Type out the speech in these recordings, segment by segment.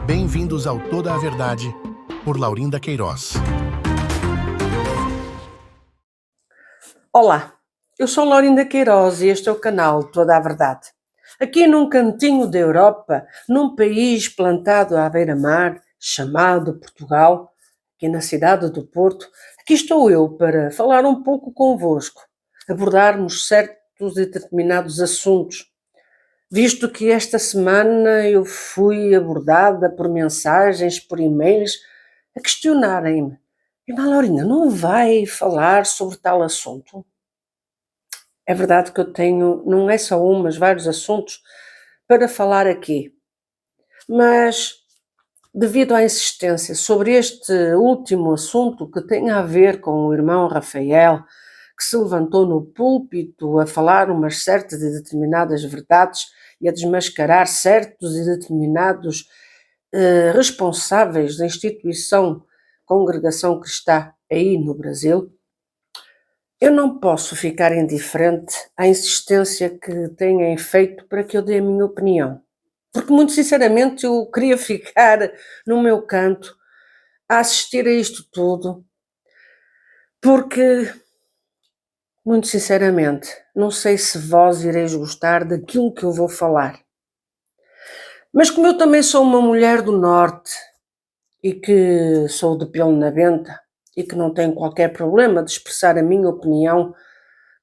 Bem-vindos ao Toda a Verdade, por Laurinda Queiroz. Olá, eu sou Laurinda Queiroz e este é o canal Toda a Verdade. Aqui num cantinho da Europa, num país plantado à beira-mar, chamado Portugal, aqui na cidade do Porto, aqui estou eu para falar um pouco convosco, abordarmos certos e determinados assuntos, visto que esta semana eu fui abordada por mensagens, por e-mails, a questionarem-me: Irmã Laurinda, não vai falar sobre tal assunto? É verdade que eu tenho, não é só um, mas vários assuntos para falar aqui. Mas, devido à insistência sobre este último assunto que tem a ver com o irmão Rafael, que se levantou no púlpito a falar umas certas e determinadas verdades e a desmascarar certos e determinados responsáveis da instituição Congregação Cristã aí no Brasil, eu não posso ficar indiferente à insistência que têm feito para que eu dê a minha opinião. Porque, muito sinceramente, eu queria ficar no meu canto a assistir a isto tudo, porque, muito sinceramente, não sei se vós ireis gostar daquilo que eu vou falar. Mas como eu também sou uma mulher do Norte e que sou de pelo na venta e que não tenho qualquer problema de expressar a minha opinião,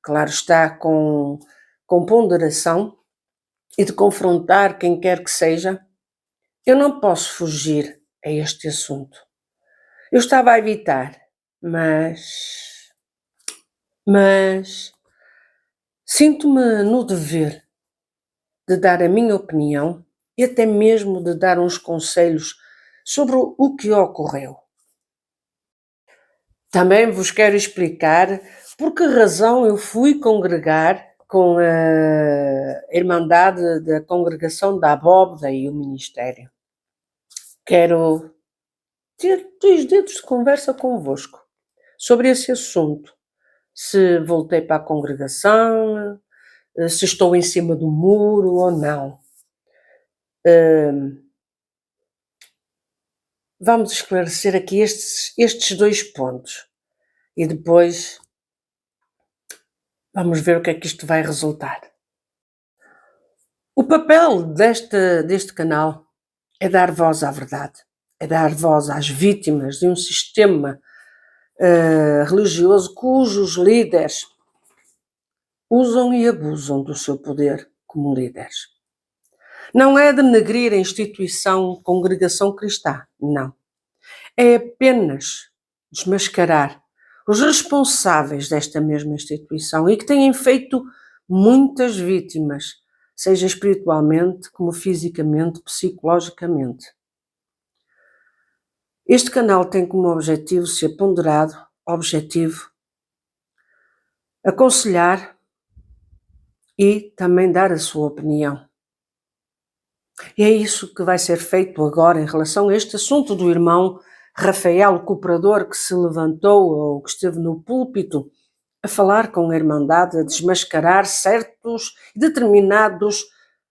claro está, com ponderação e de confrontar quem quer que seja, eu não posso fugir a este assunto. Eu estava a evitar, mas sinto-me no dever de dar a minha opinião e até mesmo de dar uns conselhos sobre o que ocorreu. Também vos quero explicar por que razão eu fui congregar com a Irmandade da Congregação da Abóbada e o Ministério. Quero ter 2 dedos de conversa convosco sobre esse assunto. Se voltei para a congregação, se estou em cima do muro ou não. Vamos esclarecer aqui estes 2 pontos e depois vamos ver o que é que isto vai resultar. O papel deste canal é dar voz à verdade, é dar voz às vítimas de um sistema religioso cujos líderes usam e abusam do seu poder como líderes. Não é denegrir a instituição Congregação Cristã, não. É apenas desmascarar os responsáveis desta mesma instituição e que têm feito muitas vítimas, seja espiritualmente, como fisicamente, psicologicamente. Este canal tem como objetivo ser ponderado, objetivo, aconselhar e também dar a sua opinião. E é isso que vai ser feito agora em relação a este assunto do irmão Rafael, o cooperador que se levantou ou que esteve no púlpito a falar com a Irmandade, a desmascarar certos e determinados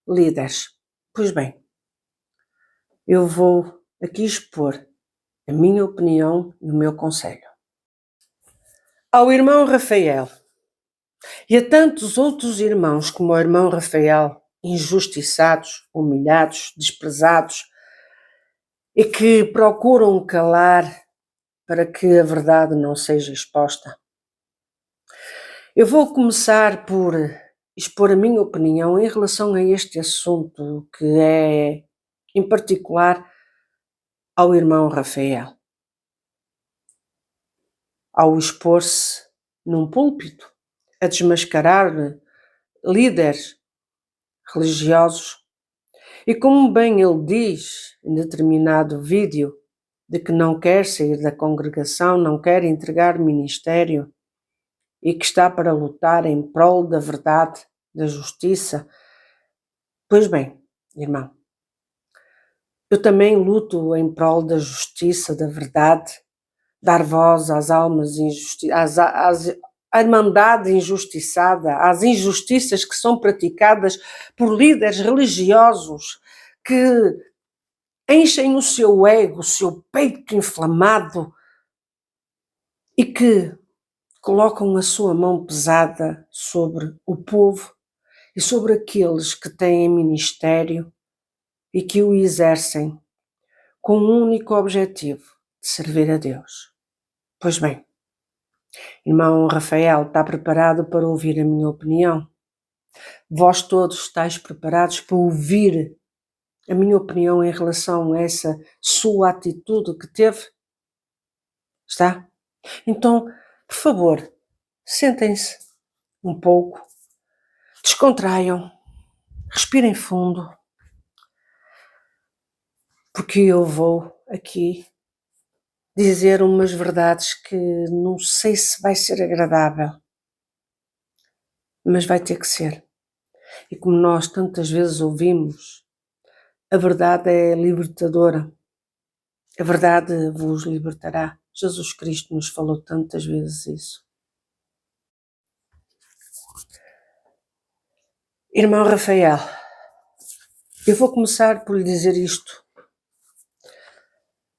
líderes. Pois bem, eu vou aqui expor a minha opinião e o meu conselho. Ao irmão Rafael e a tantos outros irmãos como o irmão Rafael, injustiçados, humilhados, desprezados e que procuram calar para que a verdade não seja exposta. Eu vou começar por expor a minha opinião em relação a este assunto, que é, em particular, ao irmão Rafael. Ao expor-se num púlpito, a desmascarar líderes religiosos, e como bem ele diz em determinado vídeo, de que não quer sair da congregação, não quer entregar ministério e que está para lutar em prol da verdade, da justiça. Pois bem, irmão, eu também luto em prol da justiça, da verdade, dar voz às almas à irmandade injustiçada, às injustiças que são praticadas por líderes religiosos que enchem o seu ego, o seu peito inflamado e que colocam a sua mão pesada sobre o povo e sobre aqueles que têm ministério e que o exercem com um único objetivo, de servir a Deus. Pois bem, irmão Rafael, está preparado para ouvir a minha opinião? Vós todos estáis preparados para ouvir a minha opinião em relação a essa sua atitude que teve? Está? Então, por favor, sentem-se um pouco, descontraiam, respirem fundo, porque eu vou aqui dizer umas verdades que não sei se vai ser agradável, mas vai ter que ser. E como nós tantas vezes ouvimos, a verdade é libertadora. A verdade vos libertará. Jesus Cristo nos falou tantas vezes isso. Irmão Rafael, eu vou começar por lhe dizer isto.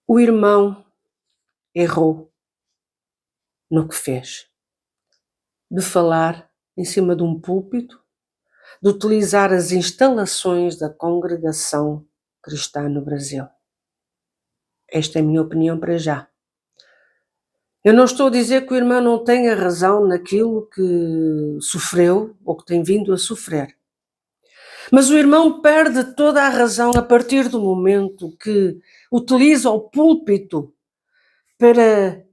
O irmão errou no que fez. De falar em cima de um púlpito, de utilizar as instalações da congregação cristã no Brasil. Esta é a minha opinião para já. Eu não estou a dizer que o irmão não tenha razão naquilo que sofreu ou que tem vindo a sofrer. Mas o irmão perde toda a razão a partir do momento que utiliza o púlpito para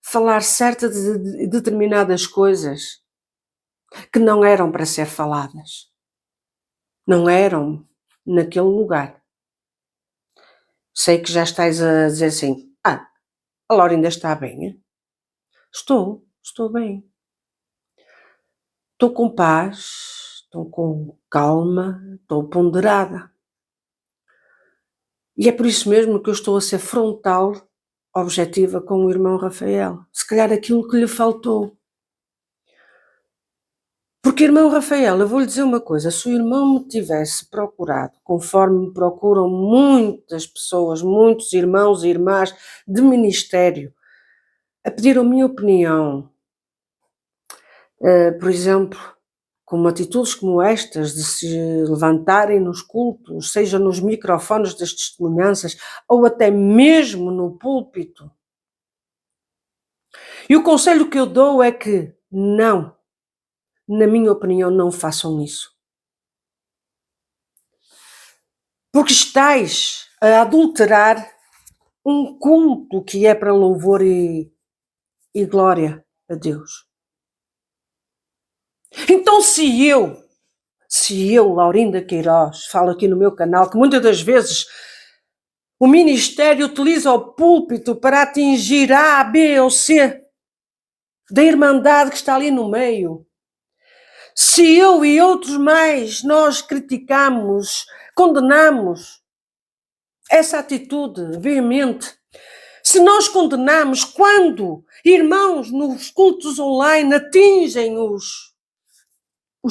falar certas de determinadas coisas que não eram para ser faladas. Não eram naquele lugar. Sei que já estáis a dizer assim, a Laura ainda está bem. Estou bem. Estou com paz, estou com calma, estou ponderada. E é por isso mesmo que eu estou a ser frontal, objetiva com o irmão Rafael. Se calhar aquilo que lhe faltou. Porque, irmão Rafael, eu vou lhe dizer uma coisa, se o irmão me tivesse procurado, conforme me procuram muitas pessoas, muitos irmãos e irmãs de ministério, a pedir a minha opinião, por exemplo, com atitudes como estas, de se levantarem nos cultos, seja nos microfones das testemunhanças, ou até mesmo no púlpito. E o conselho que eu dou é que não, na minha opinião, não façam isso. Porque estáis a adulterar um culto que é para louvor e glória a Deus. Então se eu, Laurinda Queiroz, falo aqui no meu canal, que muitas das vezes o ministério utiliza o púlpito para atingir A, B ou C da irmandade que está ali no meio. Se eu e outros mais, nós criticamos, condenamos essa atitude veemente, se nós condenamos quando irmãos nos cultos online atingem os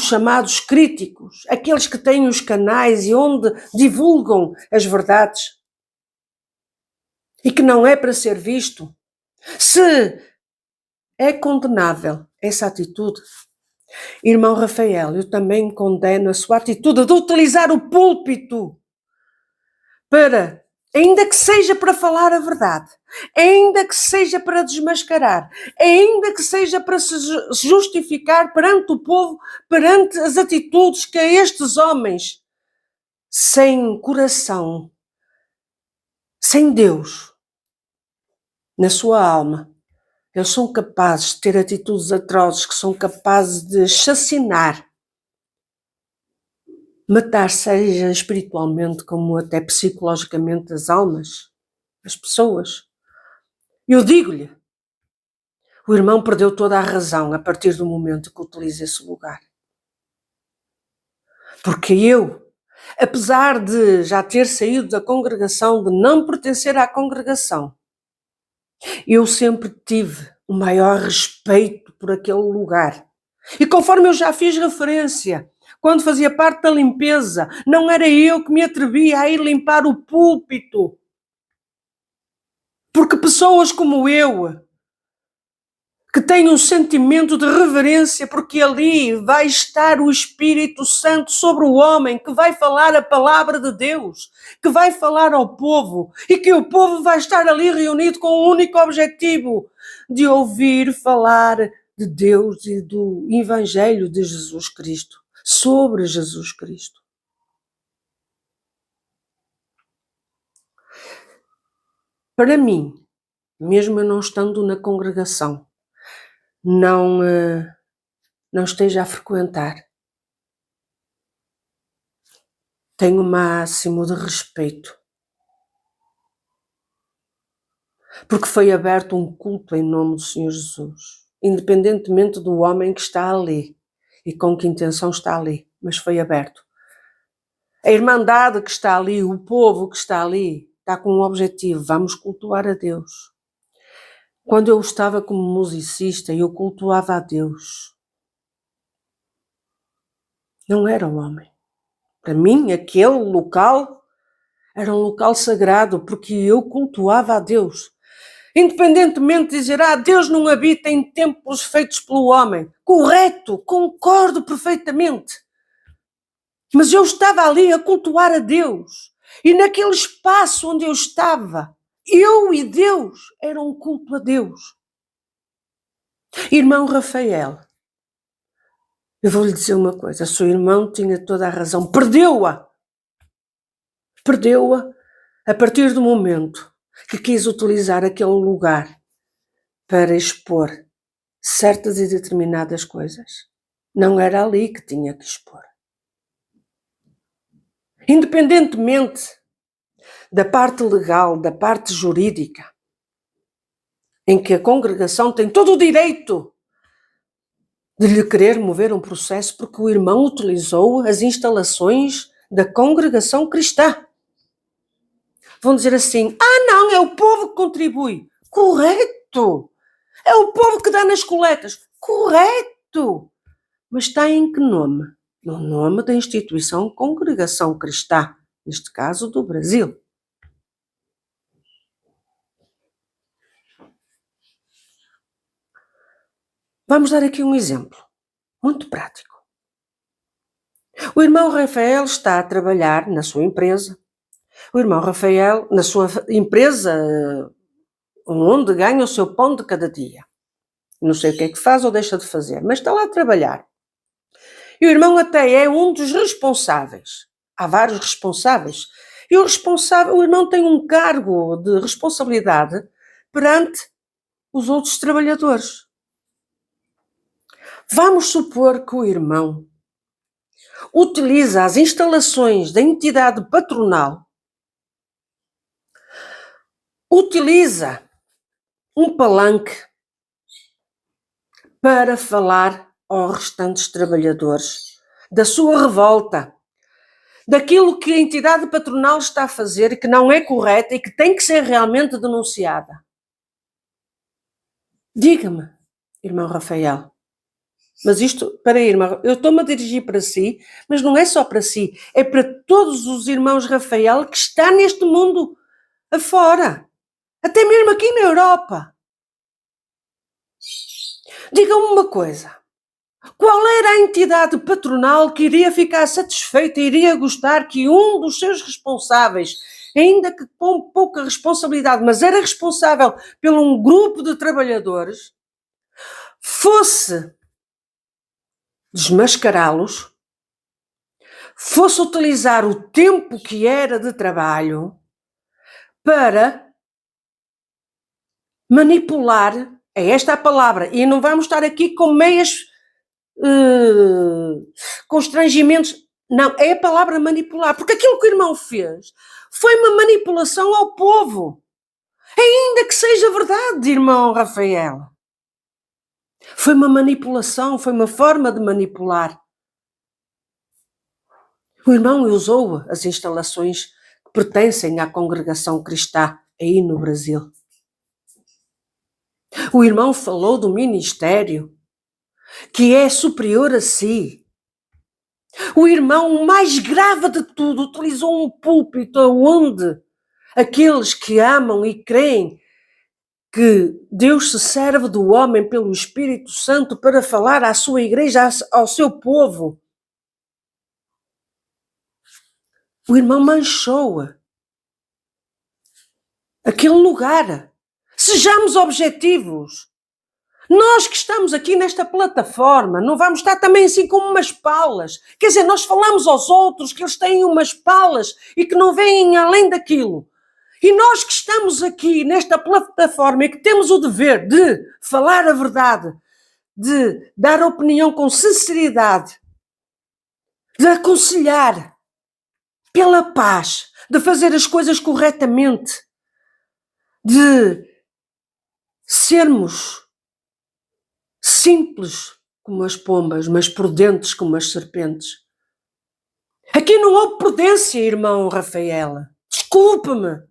chamados críticos, aqueles que têm os canais e onde divulgam as verdades, e que não é para ser visto, se é condenável essa atitude, irmão Rafael, eu também condeno a sua atitude de utilizar o púlpito para, ainda que seja para falar a verdade, ainda que seja para desmascarar, ainda que seja para se justificar perante o povo, perante as atitudes que estes homens, sem coração, sem Deus, na sua alma, eles são capazes de ter atitudes atrozes, que são capazes de assassinar, matar, seja espiritualmente como até psicologicamente, as almas, as pessoas. Eu digo-lhe, o irmão perdeu toda a razão a partir do momento que utiliza esse lugar. Porque eu, apesar de já ter saído da congregação, de não pertencer à congregação, eu sempre tive o maior respeito por aquele lugar. E conforme eu já fiz referência, quando fazia parte da limpeza, não era eu que me atrevia a ir limpar o púlpito. Porque pessoas como eu, que têm um sentimento de reverência, porque ali vai estar o Espírito Santo sobre o homem, que vai falar a palavra de Deus, que vai falar ao povo, e que o povo vai estar ali reunido com o único objetivo de ouvir falar de Deus e do Evangelho de Jesus Cristo, sobre Jesus Cristo. Para mim, mesmo eu não estando na congregação, não esteja a frequentar, tenho o máximo de respeito, porque foi aberto um culto em nome do Senhor Jesus, independentemente do homem que está ali e com que intenção está ali, mas foi aberto. A irmandade que está ali, o povo que está ali, está com um objetivo: vamos cultuar a Deus. Quando eu estava como musicista, eu cultuava a Deus. Não era um homem. Para mim, aquele local era um local sagrado, porque eu cultuava a Deus. Independentemente de dizer, Deus não habita em templos feitos pelo homem. Correto, concordo perfeitamente. Mas eu estava ali a cultuar a Deus. E naquele espaço onde eu estava, eu e Deus, era um culto a Deus. Irmão Rafael, eu vou lhe dizer uma coisa, seu irmão tinha toda a razão, perdeu-a a partir do momento que quis utilizar aquele lugar para expor certas e determinadas coisas. Não era ali que tinha que expor. Independentemente da parte legal, da parte jurídica, em que a congregação tem todo o direito de lhe querer mover um processo porque o irmão utilizou as instalações da congregação cristã. Vão dizer assim, não, é o povo que contribui. Correto! É o povo que dá nas coletas. Correto! Mas está em que nome? No nome da instituição Congregação Cristã, neste caso do Brasil. Vamos dar aqui um exemplo muito prático. O irmão Rafael está a trabalhar na sua empresa. O irmão Rafael, na sua empresa, onde ganha o seu pão de cada dia. Não sei o que é que faz ou deixa de fazer, mas está lá a trabalhar. E o irmão até é um dos responsáveis. Há vários responsáveis. E o irmão tem um cargo de responsabilidade perante os outros trabalhadores. Vamos supor que o irmão utiliza as instalações da entidade patronal, utiliza um palanque para falar aos restantes trabalhadores da sua revolta, daquilo que a entidade patronal está a fazer e que não é correto e que tem que ser realmente denunciada. Diga-me, irmão Rafael, mas isto, para irmão, eu estou-me a dirigir para si, mas não é só para si, é para todos os irmãos Rafael que está neste mundo afora, até mesmo aqui na Europa. Diga-me uma coisa, qual era a entidade patronal que iria ficar satisfeita e iria gostar que um dos seus responsáveis, ainda que com pouca responsabilidade, mas era responsável por um grupo de trabalhadores, fosse desmascará-los, fosse utilizar o tempo que era de trabalho para manipular, é esta a palavra, e não vamos estar aqui com meias constrangimentos, não, é a palavra manipular, porque aquilo que o irmão fez foi uma manipulação ao povo, ainda que seja verdade, irmão Rafael. Foi uma manipulação, foi uma forma de manipular. O irmão usou as instalações que pertencem à congregação cristã aí no Brasil. O irmão falou do ministério que é superior a si. O irmão, o mais grave de tudo, utilizou um púlpito onde aqueles que amam e creem que Deus se serve do homem pelo Espírito Santo para falar à sua igreja, ao seu povo. O irmão manchou aquele lugar. Sejamos objetivos. Nós que estamos aqui nesta plataforma, não vamos estar também assim como umas palas. Quer dizer, nós falamos aos outros que eles têm umas palas e que não veem além daquilo. E nós que estamos aqui nesta plataforma e que temos o dever de falar a verdade, de dar opinião com sinceridade, de aconselhar pela paz, de fazer as coisas corretamente, de sermos simples como as pombas, mas prudentes como as serpentes. Aqui não houve prudência, irmão Rafaela. Desculpe-me.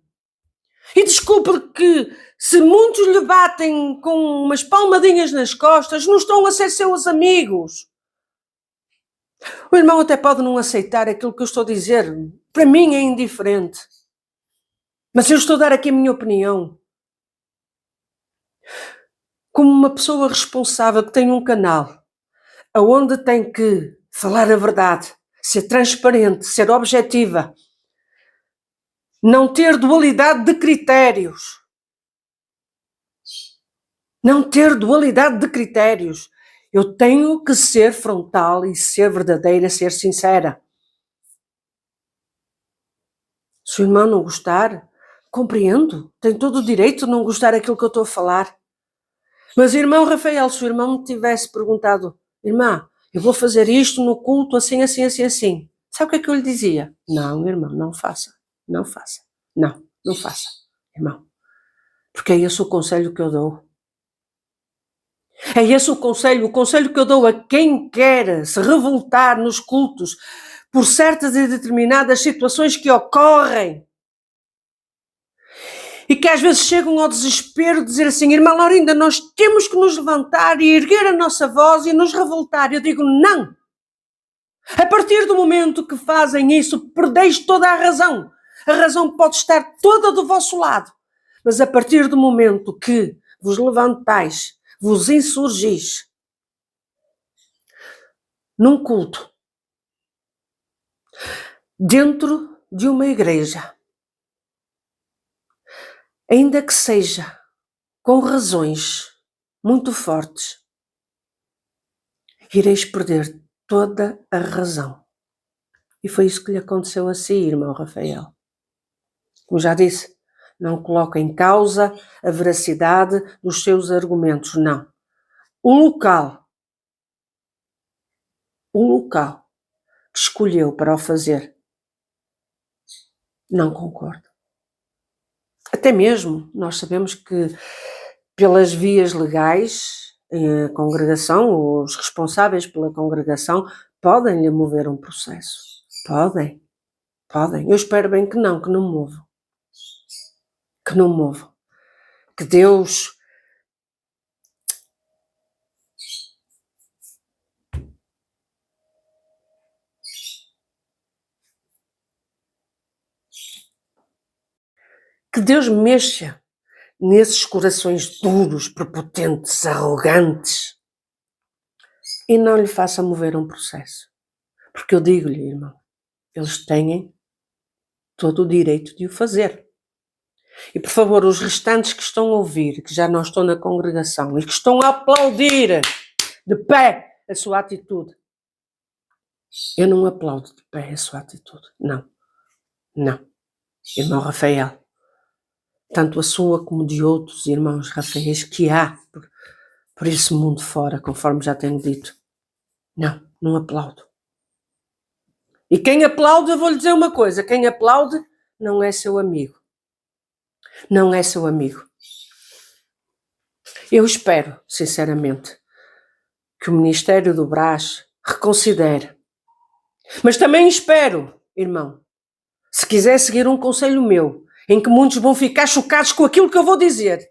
E desculpe que se muitos lhe batem com umas palmadinhas nas costas, não estão a ser seus amigos. O irmão até pode não aceitar aquilo que eu estou a dizer. Para mim é indiferente. Mas eu estou a dar aqui a minha opinião. Como uma pessoa responsável que tem um canal, aonde tem que falar a verdade, ser transparente, ser objetiva, não ter dualidade de critérios. Não ter dualidade de critérios. Eu tenho que ser frontal e ser verdadeira, ser sincera. Se o irmão não gostar, compreendo. Tem todo o direito de não gostar daquilo que eu estou a falar. Mas, irmão Rafael, se o irmão me tivesse perguntado, irmã, eu vou fazer isto no culto assim, assim, assim, assim. Sabe o que é que eu lhe dizia? Não, irmão, não faça. Não faça. Não, não faça, irmão. Porque é esse o conselho que eu dou. É esse o conselho que eu dou a quem quer se revoltar nos cultos por certas e determinadas situações que ocorrem e que às vezes chegam ao desespero de dizer assim, irmã Laurinda, nós temos que nos levantar e erguer a nossa voz e nos revoltar. Eu digo, não. A partir do momento que fazem isso, perdeis toda a razão. A razão pode estar toda do vosso lado. Mas a partir do momento que vos levantais, vos insurgis num culto, dentro de uma igreja, ainda que seja com razões muito fortes, ireis perder toda a razão. E foi isso que lhe aconteceu a si, irmão Rafael. Como já disse, não coloca em causa a veracidade dos seus argumentos, não. O local que escolheu para o fazer, não concordo. Até mesmo, nós sabemos que pelas vias legais, a congregação, os responsáveis pela congregação, podem-lhe mover um processo. Podem. Eu espero bem que não movam. Que não movam. Que Deus mexa nesses corações duros, prepotentes, arrogantes e não lhe faça mover um processo. Porque eu digo-lhe, irmão, eles têm todo o direito de o fazer. E, por favor, os restantes que estão a ouvir, que já não estão na congregação e que estão a aplaudir de pé a sua atitude, eu não aplaudo de pé a sua atitude. Não. Irmão Rafael, tanto a sua como de outros irmãos Rafaéis que há por esse mundo fora, conforme já tenho dito. Não aplaudo. E quem aplaude, eu vou lhe dizer uma coisa, quem aplaude não é seu amigo. Não é seu amigo. Eu espero, sinceramente, que o Ministério do Brás reconsidere. Mas também espero, irmão, se quiser seguir um conselho meu, em que muitos vão ficar chocados com aquilo que eu vou dizer,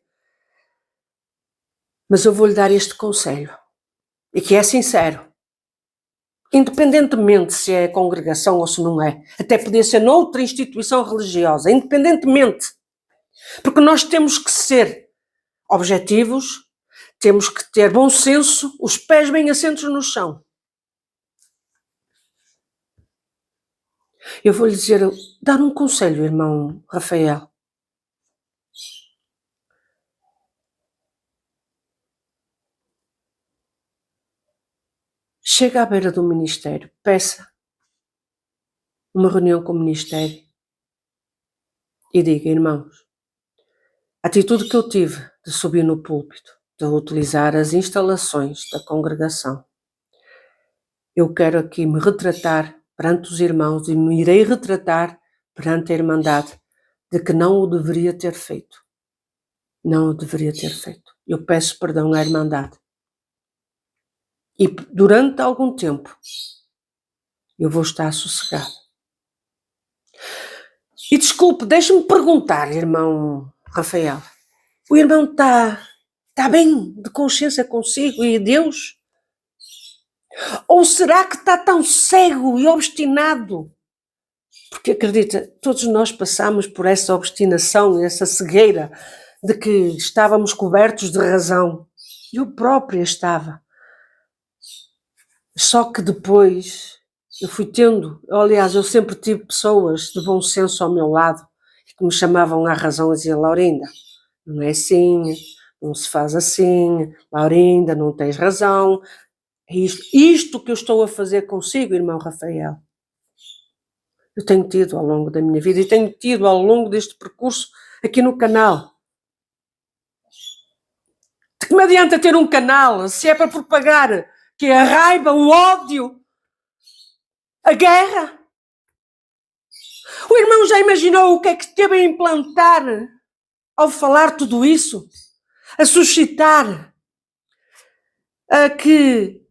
mas eu vou-lhe dar este conselho, e que é sincero. Independentemente se é congregação ou se não é. Até podia ser noutra instituição religiosa, independentemente. Porque nós temos que ser objetivos, temos que ter bom senso, os pés bem assentos no chão. Eu vou-lhe dizer, dar um conselho, irmão Rafael. Chega à beira do ministério, peça uma reunião com o ministério e diga, irmãos, a atitude que eu tive de subir no púlpito, de utilizar as instalações da congregação, eu quero aqui me retratar perante os irmãos e me irei retratar perante a Irmandade de que não o deveria ter feito. Não o deveria ter feito. Eu peço perdão à Irmandade. E durante algum tempo eu vou estar sossegado. E desculpe, deixe-me perguntar, irmão Rafael. O irmão está bem de consciência consigo e Deus? Ou será que está tão cego e obstinado? Porque acredita, todos nós passamos por essa obstinação, essa cegueira de que estávamos cobertos de razão. Eu própria estava. Só que depois eu fui tendo, aliás, eu sempre tive pessoas de bom senso ao meu lado que me chamavam à razão e diziam, Laurinda, não é assim, não se faz assim, Laurinda, não tens razão. É isto que eu estou a fazer consigo, irmão Rafael. Eu tenho tido ao longo da minha vida e tenho tido ao longo deste percurso aqui no canal. De que me adianta ter um canal se é para propagar que a raiva, o ódio, a guerra? O irmão já imaginou o que é que teve a implantar ao falar tudo isso? A suscitar a que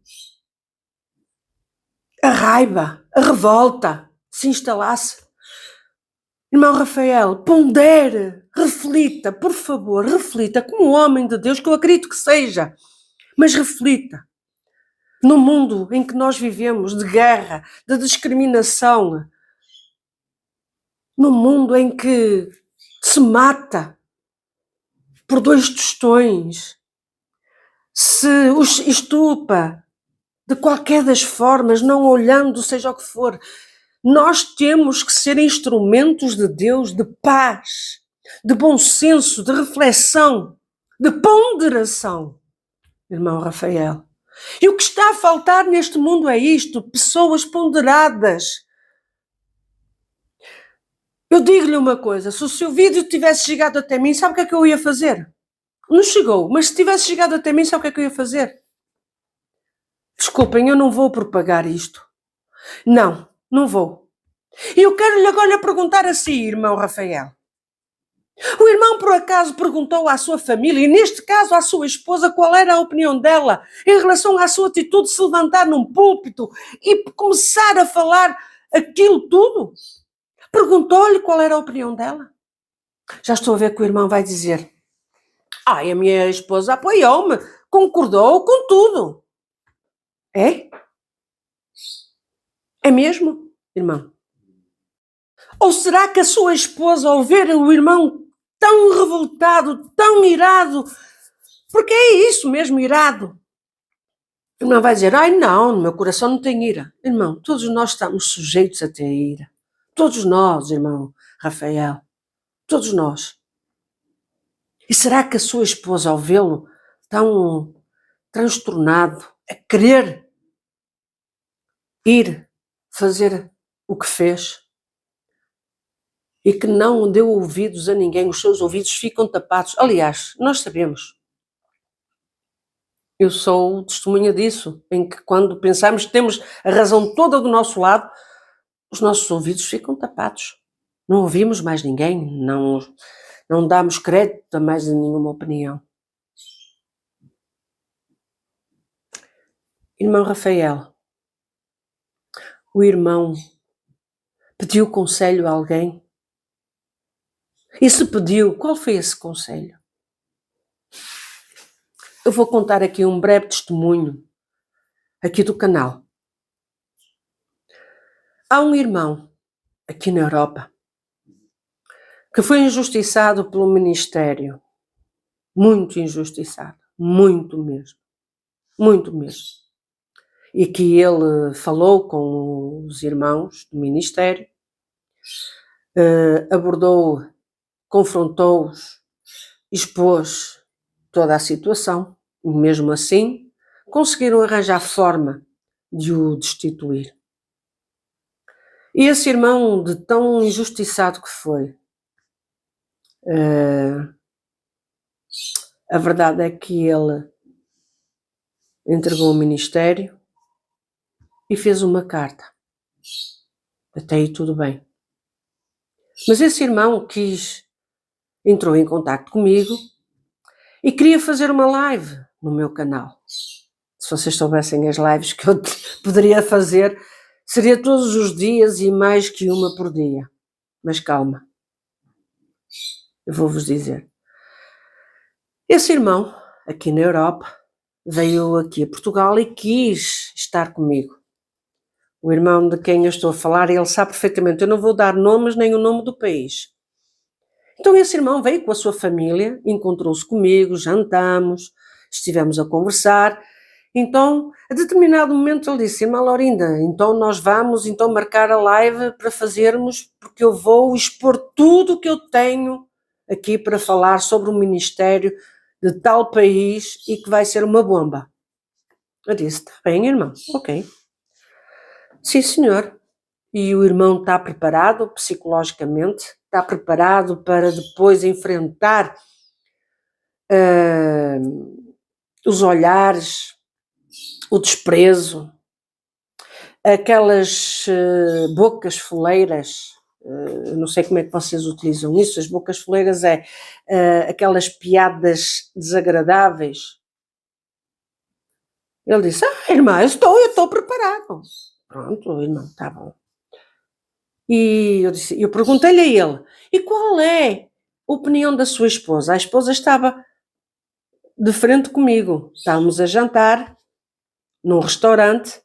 a raiva, a revolta se instalasse. Irmão Rafael, pondere, reflita, por favor, reflita como homem de Deus, que eu acredito que seja, mas reflita. No mundo em que nós vivemos de guerra, de discriminação, no mundo em que se mata por 2 tostões, se os estupa de qualquer das formas, não olhando seja o que for, nós temos que ser instrumentos de Deus, de paz, de bom senso, de reflexão, de ponderação, irmão Rafael. E o que está a faltar neste mundo é isto, pessoas ponderadas. Eu digo-lhe uma coisa, se o seu vídeo tivesse chegado até mim, sabe o que é que eu ia fazer? Não chegou, mas se tivesse chegado até mim, sabe o que é que eu ia fazer? Desculpem, eu não vou propagar isto. Não, não vou. E eu quero-lhe agora perguntar assim, irmão Rafael. O irmão, por acaso, perguntou à sua família, e neste caso à sua esposa, qual era a opinião dela em relação à sua atitude de se levantar num púlpito e começar a falar aquilo tudo? Perguntou-lhe qual era a opinião dela? Já estou a ver que o irmão vai dizer, a minha esposa apoiou-me, concordou com tudo. É? É mesmo, irmão? Ou será que a sua esposa, ao ver o irmão tão revoltado, tão irado, porque é isso mesmo, irado, o irmão vai dizer, não, no meu coração não tem ira. Irmão, todos nós estamos sujeitos a ter ira. Todos nós, irmão Rafael, todos nós. E será que a sua esposa, ao vê-lo tão transtornado, a querer ir fazer o que fez e que não deu ouvidos a ninguém, os seus ouvidos ficam tapados? Aliás, nós sabemos. Eu sou testemunha disso, em que quando pensamos que temos a razão toda do nosso lado, os nossos ouvidos ficam tapados. Não ouvimos mais ninguém, não damos crédito a mais nenhuma opinião. Irmão Rafael, o irmão pediu conselho a alguém? E se pediu, qual foi esse conselho? Eu vou contar aqui um breve testemunho, aqui do canal. Há um irmão aqui na Europa que foi injustiçado pelo Ministério. Muito injustiçado. Muito mesmo. Muito mesmo. E que ele falou com os irmãos do Ministério, abordou, confrontou-os, expôs toda a situação, e mesmo assim conseguiram arranjar forma de o destituir. E esse irmão, de tão injustiçado que foi, a verdade é que ele entregou o ministério e fez uma carta. Até aí tudo bem. Mas esse irmão entrou em contato comigo e queria fazer uma live no meu canal. Se vocês soubessem as lives que eu poderia fazer, seria todos os dias e mais que uma por dia. Mas calma, eu vou-vos dizer. Esse irmão, aqui na Europa, veio aqui a Portugal e quis estar comigo. O irmão de quem eu estou a falar, ele sabe perfeitamente, eu não vou dar nomes nem o nome do país. Então esse irmão veio com a sua família, encontrou-se comigo, jantamos, estivemos a conversar. Então, a determinado momento ele disse: Irmã Laurinda, então nós vamos marcar a live para fazermos, porque eu vou expor tudo o que eu tenho aqui para falar sobre o ministério de tal país e que vai ser uma bomba. Eu disse: está bem, irmão, ok. Sim, senhor. E o irmão está preparado psicologicamente, está preparado para depois enfrentar os olhares, o desprezo, aquelas bocas foleiras, não sei como é que vocês utilizam isso, as bocas foleiras aquelas piadas desagradáveis. Ele disse: irmã, eu estou preparado. Pronto, irmão, está bom. E eu perguntei-lhe a ele: e qual é a opinião da sua esposa? A esposa estava de frente comigo, estávamos a jantar num restaurante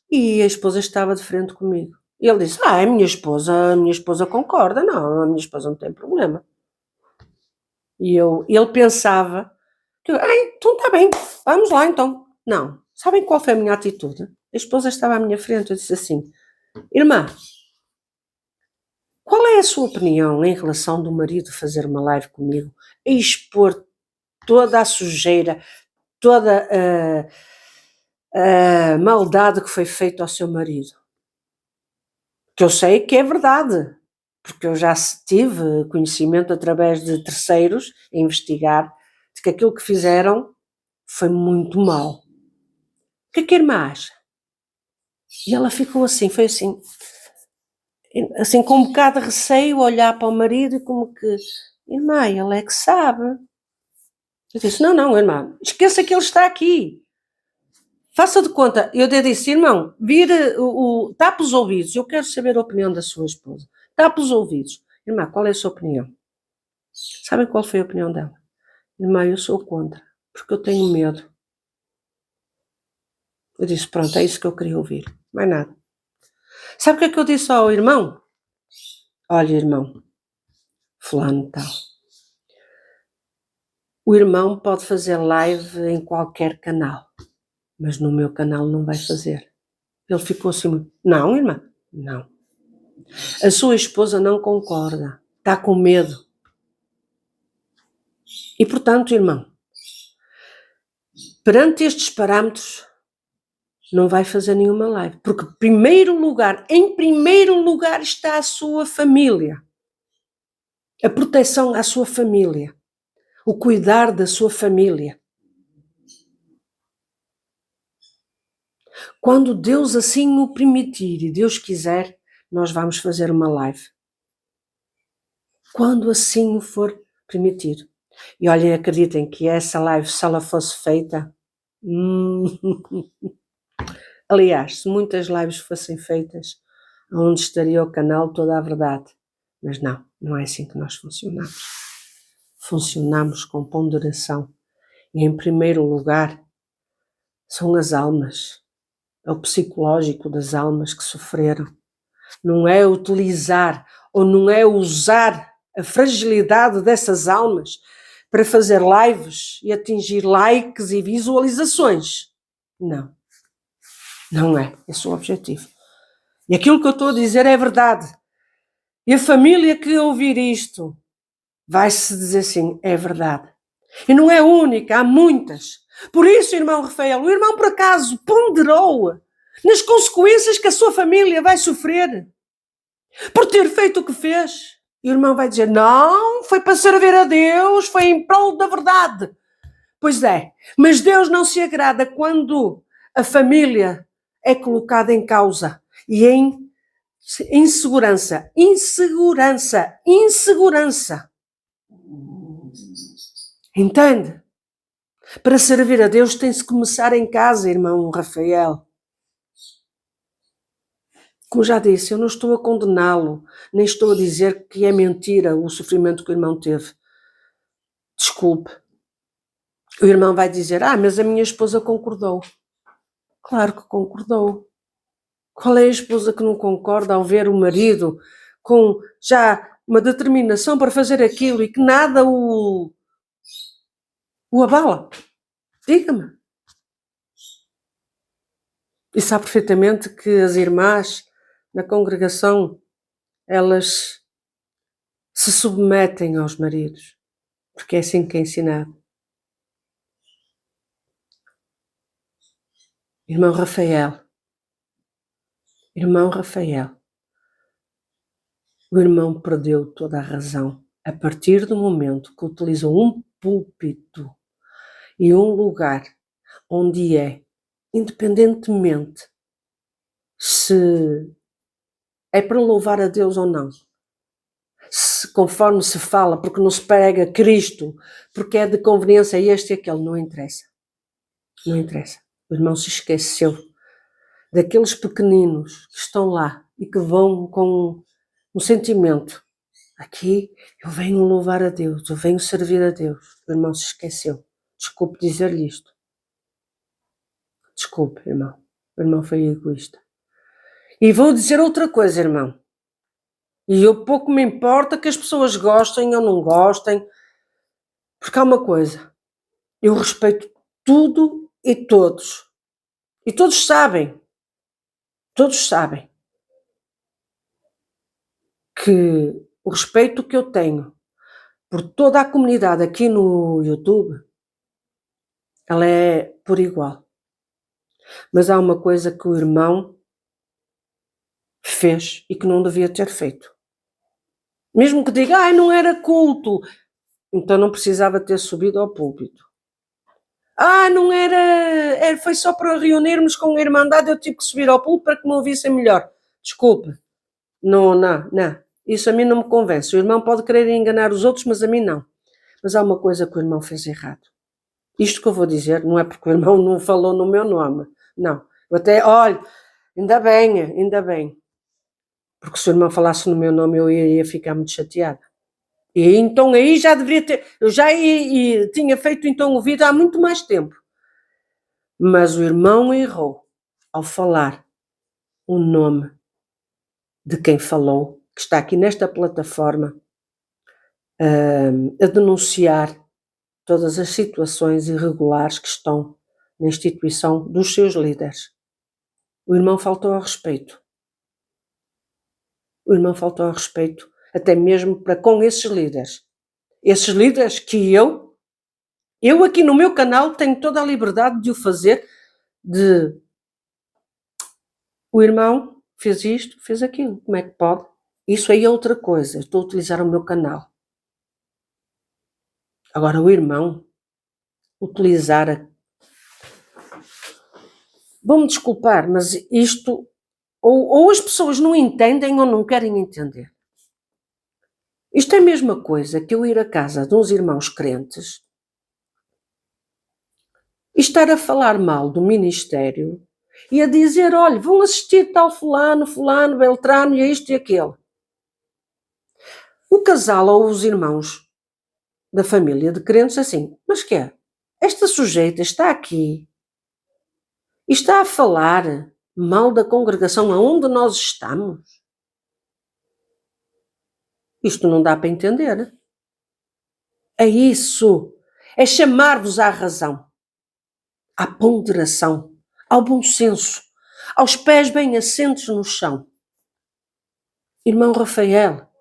e a esposa estava de frente comigo. E ele disse: a minha esposa concorda, não, a minha esposa não tem problema. E ele pensava, então está bem, vamos lá então. Não, sabem qual foi a minha atitude? A esposa estava à minha frente, eu disse assim: irmã, qual é a sua opinião em relação do marido fazer uma live comigo e expor toda a sujeira, toda a maldade que foi feita ao seu marido? Que eu sei que é verdade, porque eu já tive conhecimento através de terceiros a investigar de que aquilo que fizeram foi muito mau. O que é que a irmã acha? E ela ficou assim, foi assim com um bocado de receio, olhar para o marido e como que: irmã, ele é que sabe. Eu disse: não, irmã, esqueça que ele está aqui. Faça de conta. Eu disse: irmão, tapa os ouvidos, eu quero saber a opinião da sua esposa. Tapa os ouvidos. Irmã, qual é a sua opinião? Sabem qual foi a opinião dela? Irmã, eu sou contra, porque eu tenho medo. Eu disse: pronto, é isso que eu queria ouvir. Mais nada. Sabe o que é que eu disse ao irmão? Olha, irmão, fulano tal. O irmão pode fazer live em qualquer canal, mas no meu canal não vai fazer. Ele ficou assim: não, irmã, não. A sua esposa não concorda, está com medo. E, portanto, irmão, perante estes parâmetros, não vai fazer nenhuma live, porque em primeiro lugar está a sua família, a proteção à sua família, o cuidar da sua família. Quando Deus assim o permitir e Deus quiser, nós vamos fazer uma live. Quando assim o for permitido. E olhem, acreditem que essa live, se ela fosse feita... Aliás, se muitas lives fossem feitas, onde estaria o canal toda a verdade? Mas não é assim que nós funcionamos. Funcionamos com ponderação. E em primeiro lugar, são as almas. É o psicológico das almas que sofreram. não é utilizar ou não é usar a fragilidade dessas almas para fazer lives e atingir likes e visualizações. Não. Não é esse o objetivo. E aquilo que eu estou a dizer é verdade. E a família que ouvir isto vai-se dizer assim, é verdade. E não é única, há muitas. Por isso, irmão Rafael, o irmão por acaso ponderou nas consequências que a sua família vai sofrer por ter feito o que fez. E o irmão vai dizer, não, foi para servir a Deus, foi em prol da verdade. Pois é, mas Deus não se agrada quando a família é colocada em causa e em insegurança. Entende? Para servir a Deus tem-se que começar em casa, irmão Rafael. Como já disse, eu não estou a condená-lo, nem estou a dizer que é mentira o sofrimento que o irmão teve. Desculpe. O irmão vai dizer, mas a minha esposa concordou. Claro que concordou. Qual é a esposa que não concorda ao ver o marido com já uma determinação para fazer aquilo e que nada o abala? Diga-me. E sabe perfeitamente que as irmãs na congregação, elas se submetem aos maridos, porque é assim que é ensinado. Irmão Rafael, o irmão perdeu toda a razão a partir do momento que utilizou um púlpito e um lugar onde independentemente se é para louvar a Deus ou não, se, conforme se fala, porque não se prega Cristo, porque é de conveniência este e aquele, não interessa. Não interessa. O irmão se esqueceu daqueles pequeninos que estão lá e que vão com um sentimento. Aqui eu venho louvar a Deus, eu venho servir a Deus. O irmão se esqueceu. Desculpe dizer-lhe isto. Desculpe, irmão. O irmão foi egoísta. E vou dizer outra coisa, irmão. E eu pouco me importa que as pessoas gostem ou não gostem, porque há uma coisa. Eu respeito tudo e todos. E todos sabem que o respeito que eu tenho por toda a comunidade aqui no YouTube, ela é por igual. Mas há uma coisa que o irmão fez e que não devia ter feito. Mesmo que diga, não era culto, então não precisava ter subido ao púlpito. Não era, foi só para reunirmos com a Irmandade, eu tive que subir ao púlpito para que me ouvissem melhor. Desculpe. Não. Isso a mim não me convence. O irmão pode querer enganar os outros, mas a mim não. Mas há uma coisa que o irmão fez errado. Isto que eu vou dizer não é porque o irmão não falou no meu nome. Não. Eu até, ainda bem. Porque se o irmão falasse no meu nome eu ia ficar muito chateada. E então aí já deveria ter, eu já tinha feito então o vídeo há muito mais tempo. Mas o irmão errou ao falar o nome de quem falou, que está aqui nesta plataforma, a denunciar todas as situações irregulares que estão na instituição dos seus líderes. O irmão faltou ao respeito. Até mesmo para com esses líderes. Esses líderes que eu aqui no meu canal tenho toda a liberdade de o fazer, o irmão fez isto, fez aquilo, como é que pode? Isso aí é outra coisa, estou a utilizar o meu canal. Agora o irmão utilizar vão-me desculpar, mas isto ou as pessoas não entendem ou não querem entender. Isto é a mesma coisa que eu ir à casa de uns irmãos crentes e estar a falar mal do ministério e a dizer, olha, vão assistir tal fulano, Beltrano e isto e aquele. O casal ou os irmãos da família de crentes assim, mas que é? Esta sujeita está aqui e está a falar mal da congregação aonde nós estamos. Isto não dá para entender. É isso. É chamar-vos à razão, à ponderação, ao bom senso, aos pés bem assentos no chão. Irmão Rafael,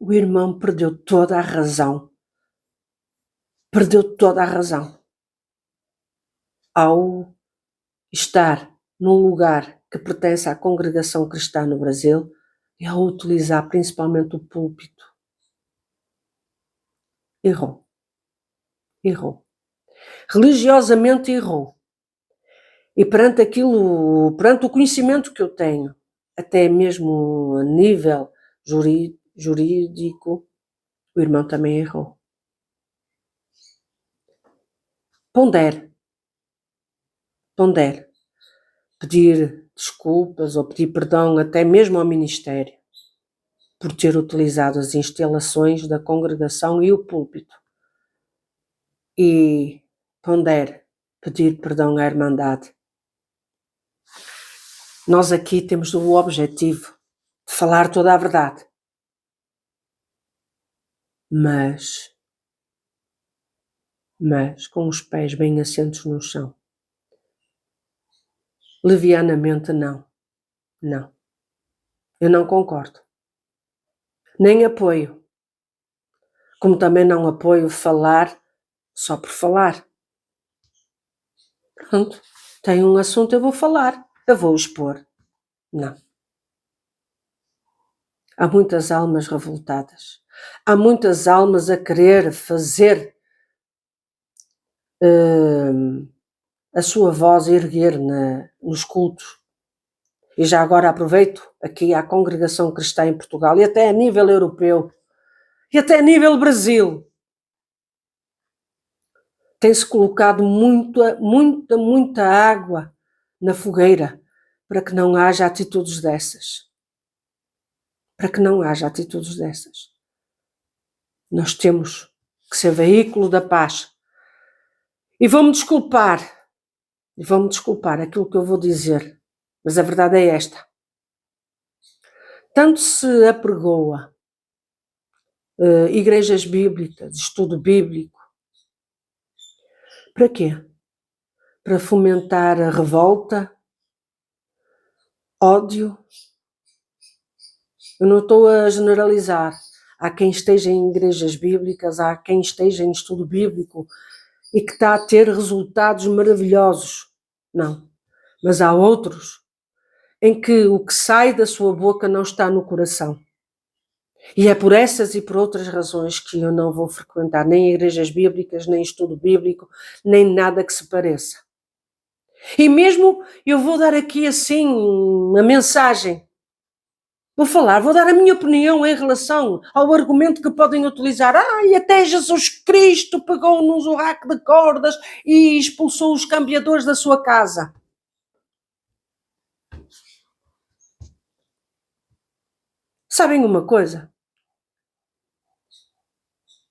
o irmão perdeu toda a razão. Perdeu toda a razão. Ao estar num lugar que pertence à congregação cristã no Brasil e ao utilizar principalmente o púlpito. Errou. Errou. Religiosamente errou. E perante o conhecimento que eu tenho, até mesmo a nível jurídico, o irmão também errou. Pondere. Pedir desculpas ou pedir perdão até mesmo ao ministério por ter utilizado as instalações da congregação e o púlpito. E pondere pedir perdão à Irmandade. Nós aqui temos o objetivo de falar toda a verdade. Mas com os pés bem assentos no chão. Levianamente não. Não. Eu não concordo. Nem apoio. Como também não apoio falar só por falar. Pronto. Tem um assunto, eu vou falar. Eu vou expor. Não. Há muitas almas revoltadas. Há muitas almas a querer fazer a sua voz erguer nos cultos. E já agora aproveito aqui à congregação cristã em Portugal e até a nível europeu e até a nível Brasil. Tem-se colocado muita água na fogueira para que não haja atitudes dessas. Para que não haja atitudes dessas. Nós temos que ser veículo da paz. E vão-me desculpar aquilo que eu vou dizer, mas a verdade é esta. Tanto se apregoa igrejas bíblicas, estudo bíblico. Para quê? Para fomentar a revolta, ódio. Eu não estou a generalizar. Há quem esteja em igrejas bíblicas, há quem esteja em estudo bíblico e que está a ter resultados maravilhosos. Não. Mas há outros em que o que sai da sua boca não está no coração. E é por essas e por outras razões que eu não vou frequentar nem igrejas bíblicas, nem estudo bíblico, nem nada que se pareça. E mesmo eu vou dar aqui assim uma mensagem. Vou dar a minha opinião em relação ao argumento que podem utilizar. E até Jesus Cristo pegou num zurraco de cordas e expulsou os cambiadores da sua casa. Sabem uma coisa?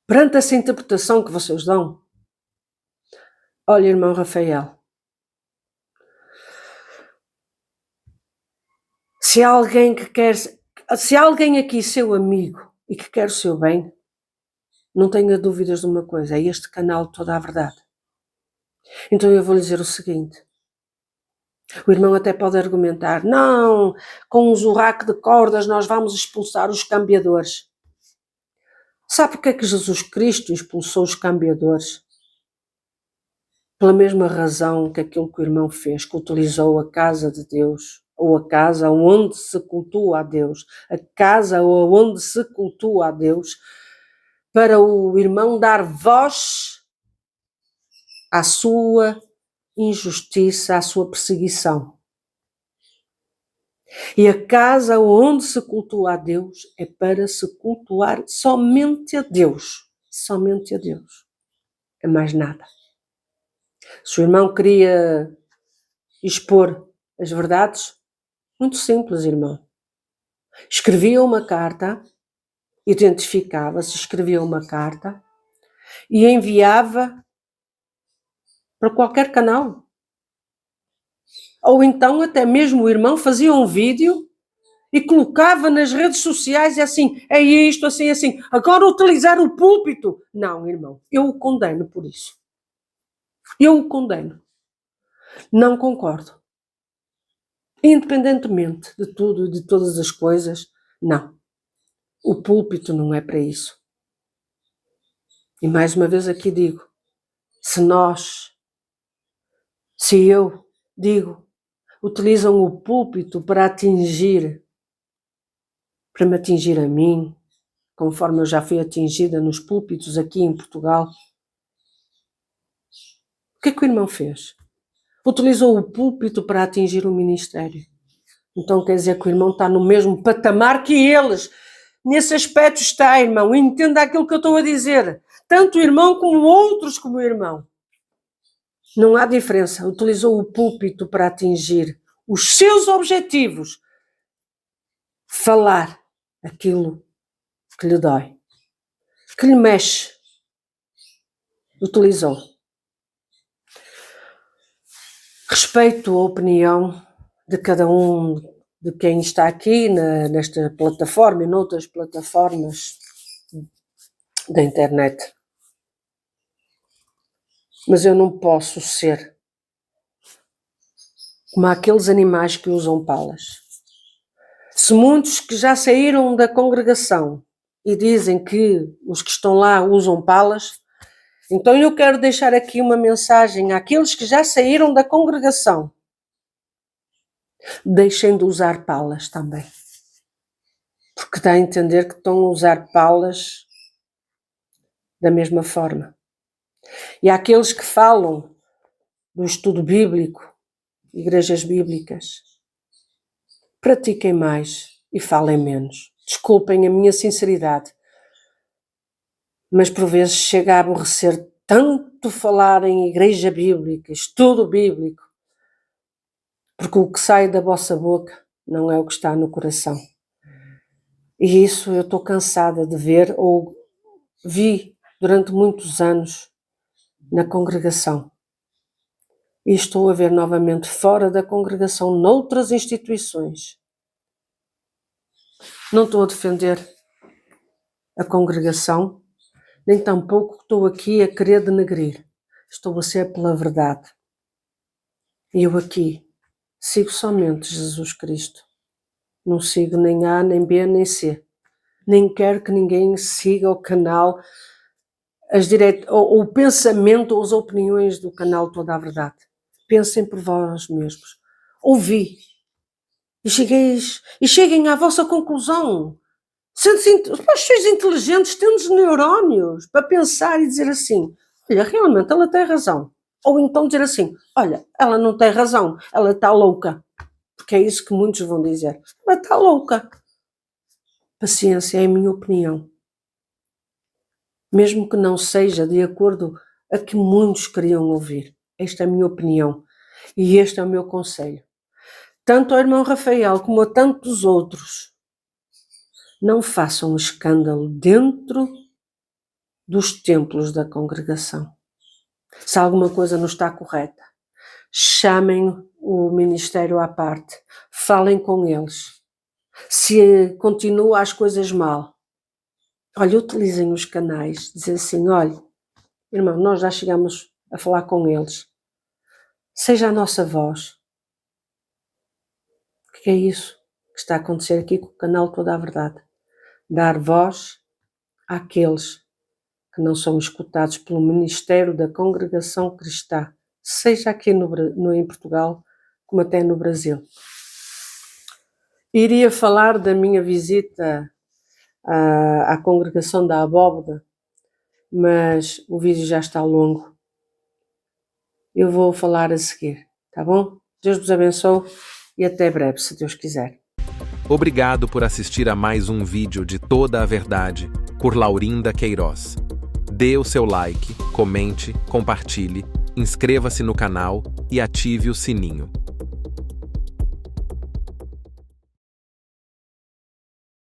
Perante essa interpretação que vocês dão, olha, irmão Rafael, se alguém aqui seu amigo e que quer o seu bem, não tenha dúvidas de uma coisa, é este canal toda a verdade. Então eu vou lhe dizer o seguinte, o irmão até pode argumentar, não, com um zurraco de cordas nós vamos expulsar os cambiadores. Sabe porque é que Jesus Cristo expulsou os cambiadores? Pela mesma razão que aquilo que o irmão fez, que utilizou a casa de Deus, ou a casa onde se cultua a Deus, a casa onde se cultua a Deus, para o irmão dar voz à sua injustiça, à sua perseguição. E a casa onde se cultua a Deus é para se cultuar somente a Deus. Somente a Deus. É mais nada. Se o irmão queria expor as verdades, muito simples, irmão. Escrevia uma carta, identificava-se, escrevia uma carta e enviava para qualquer canal. Ou então até mesmo o irmão fazia um vídeo e colocava nas redes sociais e assim, é isto, assim, assim. Agora utilizar o púlpito. Não, irmão, eu o condeno por isso. Eu o condeno. Não concordo. Independentemente de tudo e de todas as coisas, não. O púlpito não é para isso. E mais uma vez aqui digo, se eu digo, utilizam o púlpito para me atingir a mim, conforme eu já fui atingida nos púlpitos aqui em Portugal. O que é que o irmão fez? Utilizou o púlpito para atingir o ministério. Então quer dizer que o irmão está no mesmo patamar que eles. Nesse aspecto está, irmão. Entenda aquilo que eu estou a dizer. Tanto o irmão como outros como o irmão. Não há diferença. Utilizou o púlpito para atingir os seus objetivos. Falar aquilo que lhe dói, que lhe mexe. Utilizou. Respeito a opinião de cada um de quem está aqui nesta plataforma e noutras plataformas da internet. Mas eu não posso ser como aqueles animais que usam palas. Se muitos que já saíram da congregação e dizem que os que estão lá usam palas, então eu quero deixar aqui uma mensagem àqueles que já saíram da congregação. Deixem de usar palas também. Porque dá a entender que estão a usar palas da mesma forma. E há aqueles que falam do estudo bíblico, igrejas bíblicas. Pratiquem mais e falem menos. Desculpem a minha sinceridade. Mas por vezes chega a aborrecer tanto falar em igreja bíblica, estudo bíblico, porque o que sai da vossa boca não é o que está no coração. E isso eu estou cansada de ver, ou vi durante muitos anos na congregação. E estou a ver novamente fora da congregação, noutras instituições. Não estou a defender a congregação, nem tampouco estou aqui a querer denegrir. Estou a ser pela verdade. E eu aqui sigo somente Jesus Cristo. Não sigo nem A, nem B, nem C. Nem quero que ninguém siga o canal, o pensamento ou as opiniões do canal Toda a Verdade. Pensem por vós mesmos. Ouvi. E cheguem à vossa conclusão. Os sois inteligentes, temos neurónios para pensar e dizer assim, olha, realmente ela tem razão. Ou então dizer assim, olha, ela não tem razão, ela está louca. Porque é isso que muitos vão dizer. Ela está louca. Paciência, é a minha opinião. Mesmo que não seja de acordo a que muitos queriam ouvir. Esta é a minha opinião. E este é o meu conselho. Tanto ao irmão Rafael como a tantos outros. Não façam escândalo dentro dos templos da congregação. Se alguma coisa não está correta, chamem o ministério à parte, falem com eles. Se continua as coisas mal, olha, utilizem os canais, dizem assim, olha, irmão, nós já chegamos a falar com eles. Seja a nossa voz. O que é isso que está a acontecer aqui com o canal Toda a Verdade? Dar voz àqueles que não são escutados pelo ministério da congregação cristã, seja aqui em Portugal, como até no Brasil. Iria falar da minha visita à congregação da Abóbora, mas o vídeo já está longo. Eu vou falar a seguir, tá bom? Deus vos abençoe e até breve, se Deus quiser. Obrigado por assistir a mais um vídeo de Toda a Verdade, por Laurinda Queiroz. Dê o seu like, comente, compartilhe, inscreva-se no canal e ative o sininho.